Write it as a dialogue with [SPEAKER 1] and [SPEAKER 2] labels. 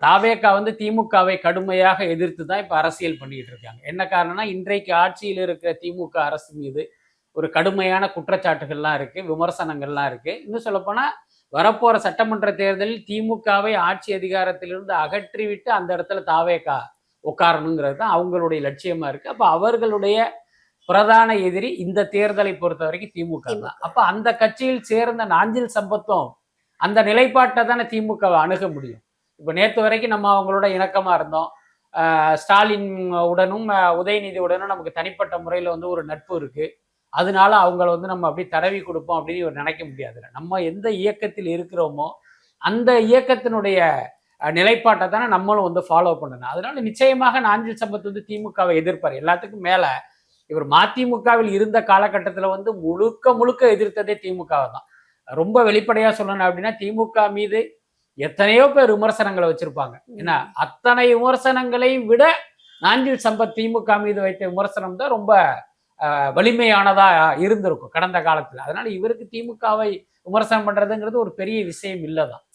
[SPEAKER 1] தாவேகா வந்து திமுகவை கடுமையாக எதிர்த்து தான் இப்ப அரசியல் பண்ணிட்டு இருக்காங்க. என்ன காரணம்னா, இன்றைக்கு ஆட்சியில் இருக்கிற திமுக அரசு மீது ஒரு கடுமையான குற்றச்சாட்டுகள்லாம் இருக்கு, விமர்சனங்கள்லாம் இருக்கு. இன்னும் சொல்லப்போனா, வரப்போற சட்டமன்ற தேர்தலில் திமுகவை ஆட்சி அதிகாரத்திலிருந்து அகற்றிவிட்டு அந்த இடத்துல தாவேகா உட்காரணுங்கிறது தான் அவங்களுடைய லட்சியமா இருக்கு. அப்ப அவர்களுடைய பிரதான எதிரி இந்த தேர்தலை பொறுத்த வரைக்கும் திமுக தான். அப்ப அந்த கட்சியில் சேர்ந்த நாஞ்சில் சம்பத்தும் அந்த நிலைப்பாட்டை தானே திமுகவை அணுக முடியும். இப்ப நேத்து வரைக்கும் நம்ம அவங்களோட இணக்கமா இருந்தோம். ஸ்டாலின் உடனும் உதயநிதி உடனும் நமக்கு தனிப்பட்ட முறையில் வந்து ஒரு நட்பு இருக்கு. அதனால அவங்கள வந்து நம்ம அப்படி தடவி கொடுப்போம் அப்படின்னு இவர் நினைக்க முடியாதுல்ல. நம்ம எந்த இயக்கத்தில் இருக்கிறோமோ அந்த இயக்கத்தினுடைய நிலைப்பாட்டை தானே நம்மளும் வந்து ஃபாலோ பண்ணணும். அதனால நிச்சயமாக நாஞ்சில் சம்பத் வந்து திமுகவை எதிர்ப்பார். எல்லாத்துக்கும் மேல இவர் மதிமுகவில் இருந்த காலகட்டத்தில் வந்து முழுக்க முழுக்க எதிர்த்ததே திமுகவை தான். ரொம்ப வெளிப்படையா சொல்லணும் அப்படின்னா, திமுக மீது எத்தனையோ பேர் விமர்சனங்களை வச்சிருப்பாங்க. ஏன்னா அத்தனை விமர்சனங்களை விட நாஞ்சில் சம்பத் திமுக மீது வைத்த விமர்சனம் தான் ரொம்ப வலிமையானதா இருந்திருக்கும் கடந்த காலத்துல. அதனால இவருக்கு திமுகவை விமர்சனம் பண்றதுங்கிறது ஒரு பெரிய விஷயம் இல்லதான்.